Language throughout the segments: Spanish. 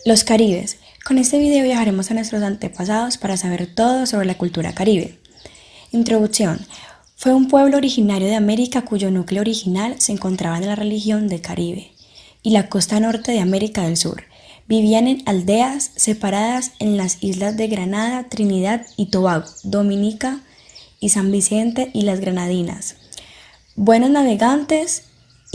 Los caribes. Con este video viajaremos a nuestros antepasados para saber todo sobre la cultura caribe. Introducción. Fue un pueblo originario de América cuyo núcleo original se encontraba en la región del Caribe y la costa norte de América del Sur. Vivían en aldeas separadas en las islas de Granada, Trinidad y Tobago, Dominica y San Vicente y las Granadinas. Buenos navegantes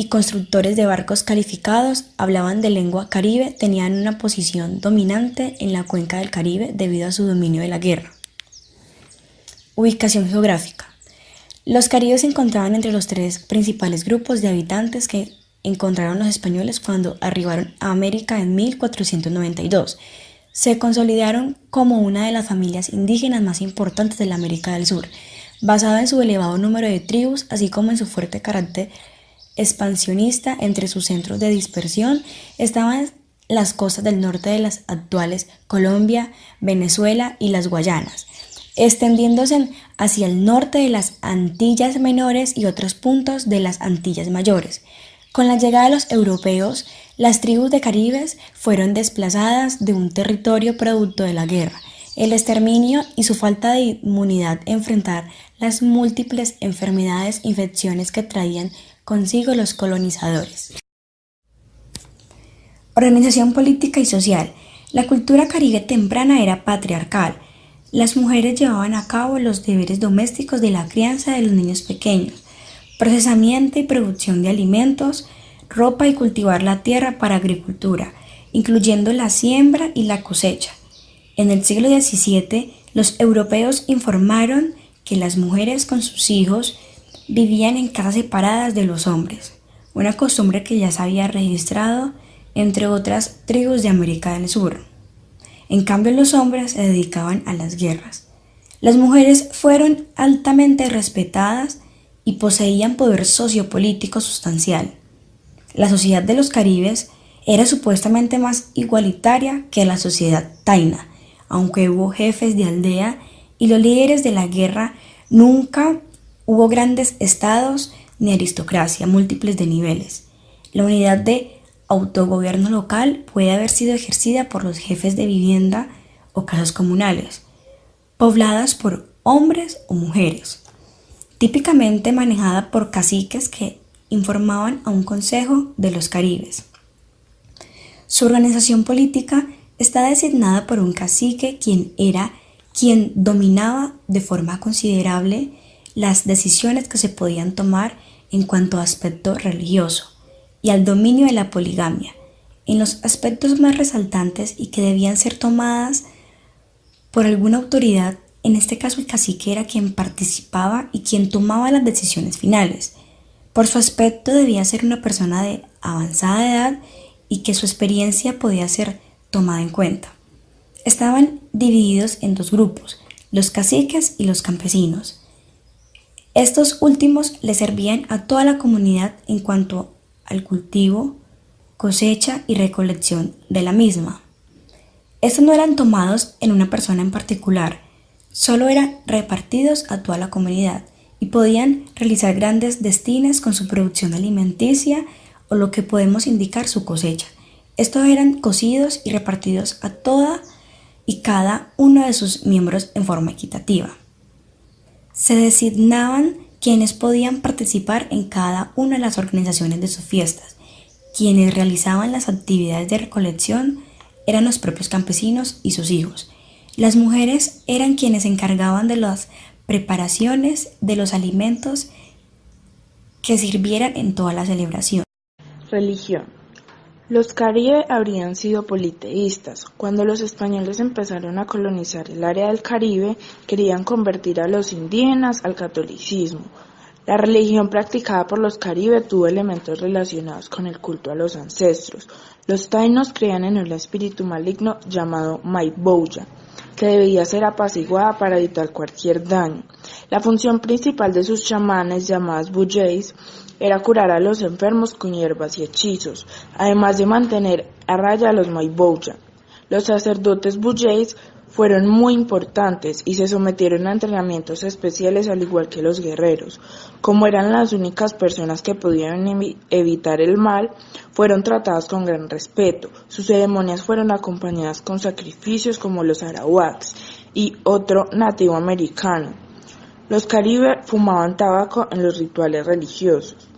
y constructores de barcos calificados, hablaban de lengua caribe, tenían una posición dominante en la cuenca del Caribe debido a su dominio de la guerra. Ubicación geográfica. Los caribes se encontraban entre los tres principales grupos de habitantes que encontraron los españoles cuando arribaron a América en 1492. Se consolidaron como una de las familias indígenas más importantes de la América del Sur, basado en su elevado número de tribus, así como en su fuerte carácter expansionista. Entre sus centros de dispersión estaban las costas del norte de las actuales Colombia, Venezuela y las Guayanas, extendiéndose hacia el norte de las Antillas Menores y otros puntos de las Antillas Mayores. Con la llegada de los europeos, las tribus de caribes fueron desplazadas de un territorio producto de la guerra, el exterminio y su falta de inmunidad a enfrentar las múltiples enfermedades e infecciones que traían consigo los colonizadores. Organización política y social. La cultura caribe temprana era patriarcal. Las mujeres llevaban a cabo los deberes domésticos de la crianza de los niños pequeños, procesamiento y producción de alimentos, ropa y cultivar la tierra para agricultura, incluyendo la siembra y la cosecha. En el siglo XVII, los europeos informaron que las mujeres con sus hijos vivían en casas separadas de los hombres, una costumbre que ya se había registrado entre otras tribus de América del Sur. En cambio, los hombres se dedicaban a las guerras. Las mujeres fueron altamente respetadas y poseían poder sociopolítico sustancial. La sociedad de los caribes era supuestamente más igualitaria que la sociedad taína, aunque hubo jefes de aldea y los líderes de la guerra. Nunca hubo grandes estados ni aristocracia múltiples de niveles. La unidad de autogobierno local puede haber sido ejercida por los jefes de vivienda o casas comunales, pobladas por hombres o mujeres, típicamente manejada por caciques que informaban a un consejo de los caribes. Su organización política está designada por un cacique quien dominaba de forma considerable las decisiones que se podían tomar en cuanto a aspecto religioso y al dominio de la poligamia, en los aspectos más resaltantes y que debían ser tomadas por alguna autoridad. En este caso, el cacique era quien participaba y quien tomaba las decisiones finales. Por su aspecto debía ser una persona de avanzada edad y que su experiencia podía ser tomada en cuenta. Estaban divididos en dos grupos, los caciques y los campesinos. Estos últimos le servían a toda la comunidad en cuanto al cultivo, cosecha y recolección de la misma. Estos no eran tomados en una persona en particular, solo eran repartidos a toda la comunidad y podían realizar grandes destines con su producción alimenticia o lo que podemos indicar su cosecha. Estos eran cocidos y repartidos a toda y cada uno de sus miembros en forma equitativa. Se designaban quienes podían participar en cada una de las organizaciones de sus fiestas. Quienes realizaban las actividades de recolección eran los propios campesinos y sus hijos. Las mujeres eran quienes se encargaban de las preparaciones de los alimentos que sirvieran en toda la celebración. Religión. Los Caribe habrían sido politeístas. Cuando los españoles empezaron a colonizar el área del Caribe, querían convertir a los indígenas al catolicismo. La religión practicada por los Caribe tuvo elementos relacionados con el culto a los ancestros. Los taínos creían en un espíritu maligno llamado Maibouya, que debía ser apaciguada para evitar cualquier daño. La función principal de sus chamanes, llamadas buyeis, era curar a los enfermos con hierbas y hechizos, además de mantener a raya a los Maibouya. Los sacerdotes buyeis fueron muy importantes y se sometieron a entrenamientos especiales al igual que los guerreros. Como eran las únicas personas que podían evitar el mal, fueron tratadas con gran respeto. Sus ceremonias fueron acompañadas con sacrificios como los arawaks y otro nativo americano. Los caribe fumaban tabaco en los rituales religiosos.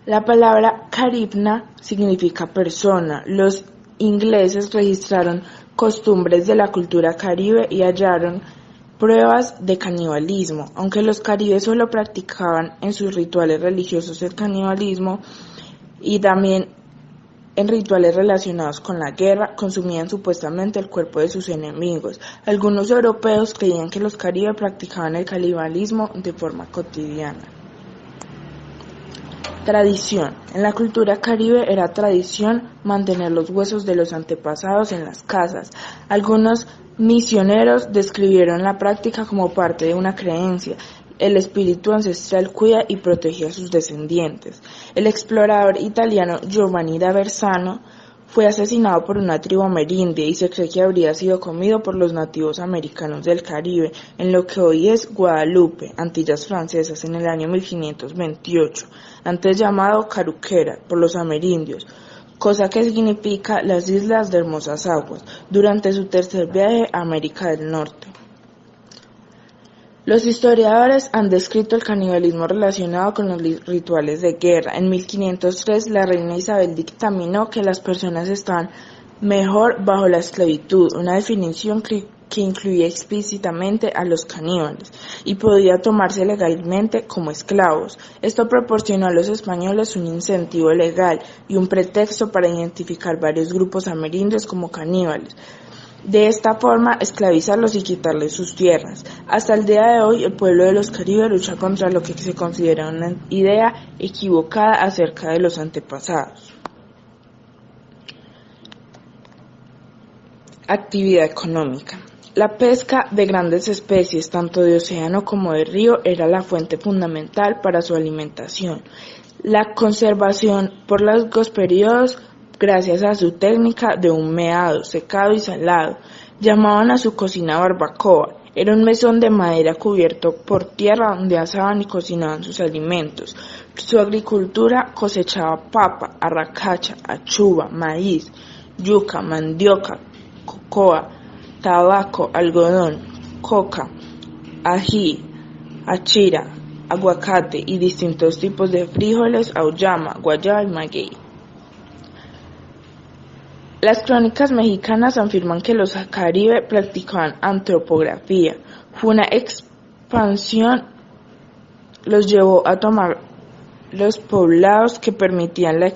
La palabra caribna significa persona. Los ingleses registraron costumbres de la cultura caribe y hallaron pruebas de canibalismo. Aunque los caribes solo practicaban en sus rituales religiosos el canibalismo y también en rituales relacionados con la guerra, consumían supuestamente el cuerpo de sus enemigos. Algunos europeos creían que los caribes practicaban el canibalismo de forma cotidiana. Tradición. En la cultura caribe era tradición mantener los huesos de los antepasados en las casas. Algunos misioneros describieron la práctica como parte de una creencia. El espíritu ancestral cuida y protege a sus descendientes. El explorador italiano Giovanni da Versano fue asesinado por una tribu amerindia y se cree que habría sido comido por los nativos americanos del Caribe, en lo que hoy es Guadalupe, Antillas Francesas, en el año 1528, antes llamado Caruquera por los amerindios, cosa que significa las islas de hermosas aguas, durante su tercer viaje a América del Norte. Los historiadores han descrito el canibalismo relacionado con los rituales de guerra. En 1503, la reina Isabel dictaminó que las personas estaban mejor bajo la esclavitud, una definición que incluía explícitamente a los caníbales, y podía tomarse legalmente como esclavos. Esto proporcionó a los españoles un incentivo legal y un pretexto para identificar varios grupos amerindios como caníbales. De esta forma, esclavizarlos y quitarles sus tierras. Hasta el día de hoy, el pueblo de los Caribes lucha contra lo que se considera una idea equivocada acerca de los antepasados. Actividad económica. La pesca de grandes especies, tanto de océano como de río, era la fuente fundamental para su alimentación. La conservación por largos periodos, gracias a su técnica de humeado, secado y salado, llamaban a su cocina barbacoa. Era un mesón de madera cubierto por tierra donde asaban y cocinaban sus alimentos. Su agricultura cosechaba papa, arracacha, achuva, maíz, yuca, mandioca, cocoa, tabaco, algodón, coca, ají, achira, aguacate y distintos tipos de frijoles, auyama, guayaba y maguey. Las crónicas mexicanas afirman que los caribe practicaban antropografía. Fue una expansión los llevó a tomar los poblados que permitían la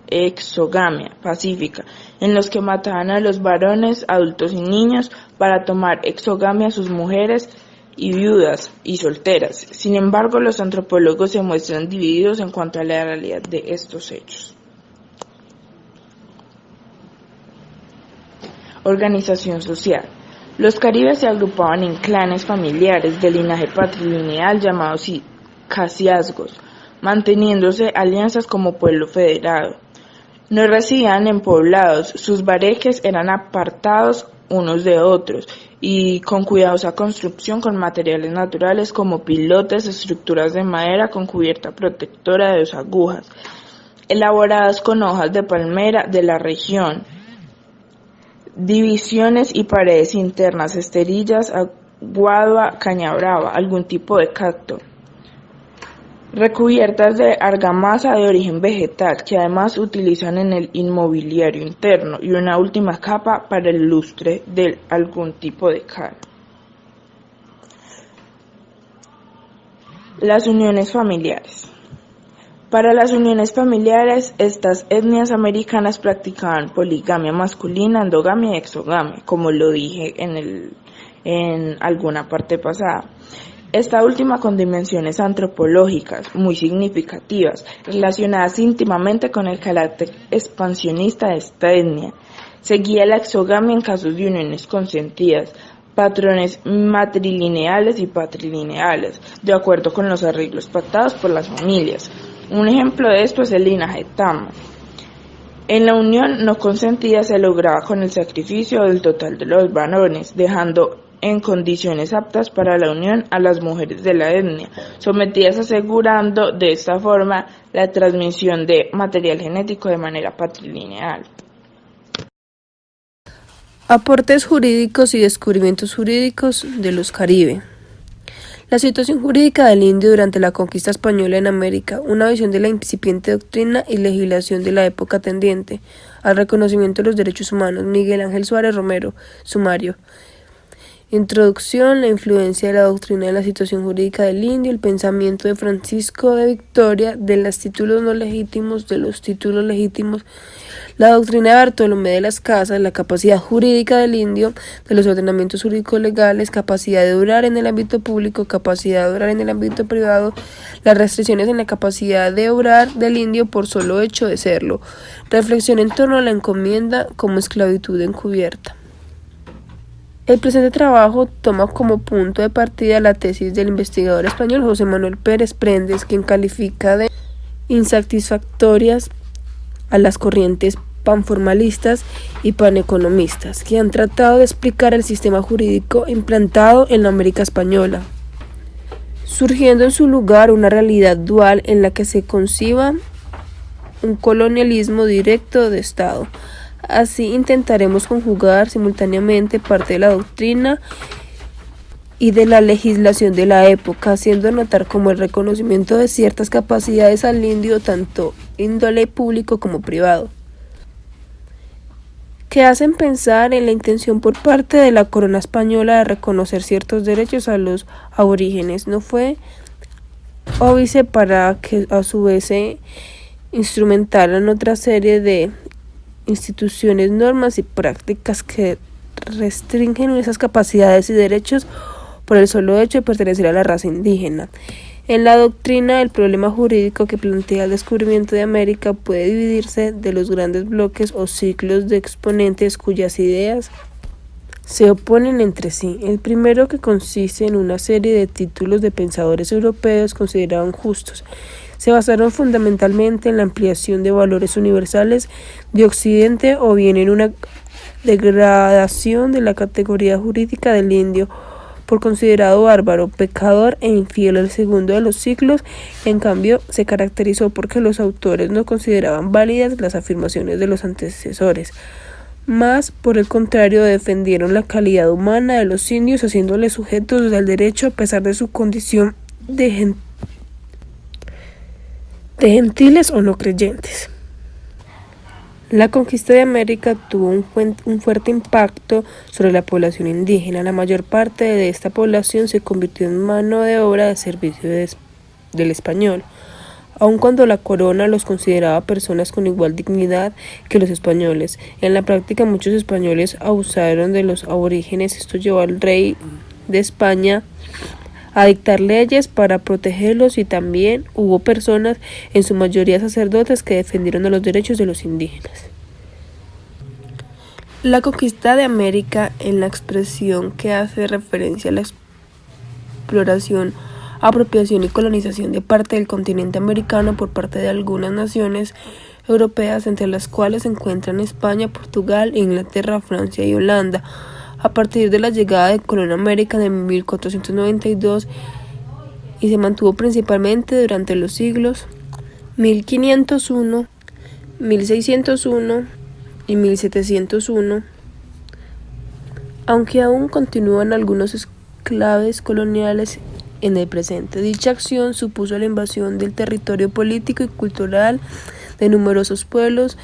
exogamia pacífica, en los que mataban a los varones, adultos y niños para tomar exogamia a sus mujeres y viudas y solteras. Sin embargo, los antropólogos se muestran divididos en cuanto a la realidad de estos hechos. Organización social. Los caribes se agrupaban en clanes familiares de linaje patrilineal llamados casiazgos, manteniéndose alianzas como pueblo federado. No residían en poblados, sus bareques eran apartados unos de otros y con cuidadosa construcción con materiales naturales como pilotes, estructuras de madera con cubierta protectora de 2 agujas, elaboradas con hojas de palmera de la región, divisiones y paredes internas, esterillas, guadua, caña brava, algún tipo de cacto, recubiertas de argamasa de origen vegetal que además utilizan en el inmobiliario interno, y una última capa para el lustre de algún tipo de cal. Las uniones familiares. Para las uniones familiares, estas etnias americanas practicaban poligamia masculina, endogamia y exogamia, como lo dije en alguna parte pasada. Esta última con dimensiones antropológicas muy significativas, relacionadas íntimamente con el carácter expansionista de esta etnia. Seguía la exogamia en casos de uniones consentidas, patrones matrilineales y patrilineales, de acuerdo con los arreglos pactados por las familias. Un ejemplo de esto es el linaje Tama. En la unión no consentida se lograba con el sacrificio del total de los varones, dejando en condiciones aptas para la unión a las mujeres de la etnia, sometidas asegurando de esta forma la transmisión de material genético de manera patrilineal. Aportes jurídicos y descubrimientos jurídicos de los Caribe. La situación jurídica del indio durante la conquista española en América, una visión de la incipiente doctrina y legislación de la época tendiente al reconocimiento de los derechos humanos. Miguel Ángel Suárez Romero, sumario. Introducción, la influencia de la doctrina en la situación jurídica del indio, el pensamiento de Francisco de Victoria, de los títulos no legítimos, de los títulos legítimos, la doctrina de Bartolomé de las Casas, la capacidad jurídica del indio, de los ordenamientos jurídicos legales, capacidad de obrar en el ámbito público, capacidad de obrar en el ámbito privado, las restricciones en la capacidad de obrar del indio por solo hecho de serlo, reflexión en torno a la encomienda como esclavitud encubierta. El presente trabajo toma como punto de partida la tesis del investigador español José Manuel Pérez Prendes, quien califica de insatisfactorias a las corrientes panformalistas y paneconomistas, que han tratado de explicar el sistema jurídico implantado en la América española, surgiendo en su lugar una realidad dual en la que se conciba un colonialismo directo de Estado. Así intentaremos conjugar simultáneamente parte de la doctrina y de la legislación de la época, haciendo notar como el reconocimiento de ciertas capacidades al indio, tanto índole público como privado, que hacen pensar en la intención por parte de la corona española de reconocer ciertos derechos a los aborígenes. No fue óbice para que a su vez se instrumentaran otra serie de instituciones, normas y prácticas que restringen esas capacidades y derechos por el solo hecho de pertenecer a la raza indígena. En la doctrina, el problema jurídico que plantea el descubrimiento de América puede dividirse de los grandes bloques o ciclos de exponentes cuyas ideas se oponen entre sí. El primero, que consiste en una serie de títulos de pensadores europeos considerados justos, se basaron fundamentalmente en la ampliación de valores universales de Occidente o bien en una degradación de la categoría jurídica del indio por considerado bárbaro, pecador e infiel. El segundo de los ciclos, en cambio, se caracterizó porque los autores no consideraban válidas las afirmaciones de los antecesores, más por el contrario defendieron la calidad humana de los indios, haciéndoles sujetos del derecho a pesar de su condición de gentiles o no creyentes. La conquista de América tuvo un fuerte impacto sobre la población indígena. La mayor parte de esta población se convirtió en mano de obra de servicio del español, aun cuando la corona los consideraba personas con igual dignidad que los españoles. En la práctica, muchos españoles abusaron de los aborígenes. Esto llevó al rey de España a dictar leyes para protegerlos, y también hubo personas, en su mayoría sacerdotes, que defendieron los derechos de los indígenas. La conquista de América, en la expresión que hace referencia a la exploración, apropiación y colonización de parte del continente americano por parte de algunas naciones europeas, entre las cuales se encuentran España, Portugal, Inglaterra, Francia y Holanda, a partir de la llegada de Colón a América de 1492, y se mantuvo principalmente durante los siglos 1501, 1601 y 1701, aunque aún continúan algunos enclaves coloniales en el presente. Dicha acción supuso la invasión del territorio político y cultural de numerosos pueblos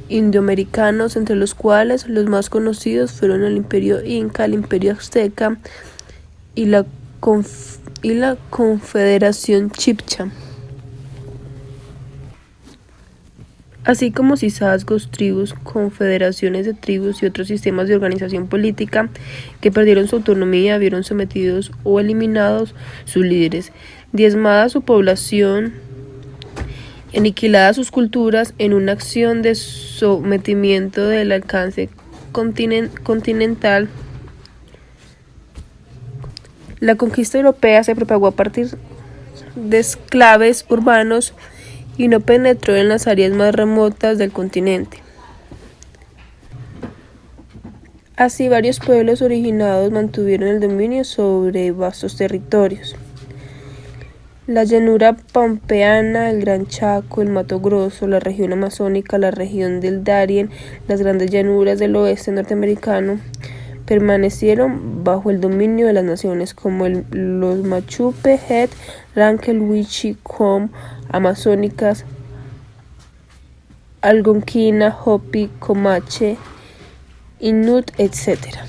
indioamericanos, entre los cuales los más conocidos fueron el Imperio Inca, el Imperio Azteca y la Confederación Chibcha, así como cizazgos, tribus, confederaciones de tribus y otros sistemas de organización política que perdieron su autonomía, vieron sometidos o eliminados sus líderes, diezmada su población, aniquiladas sus culturas en una acción de sometimiento del alcance continental. La conquista europea se propagó a partir de enclaves urbanos y no penetró en las áreas más remotas del continente. Así, varios pueblos originados mantuvieron el dominio sobre vastos territorios. La llanura pampeana, el Gran Chaco, el Mato Grosso, la región amazónica, la región del Darién, las grandes llanuras del oeste norteamericano permanecieron bajo el dominio de las naciones como los Machupe, Het, Rankel, Wichi, Com, amazónicas, Algonquina, Hopi, Comanche, Inuit, etc.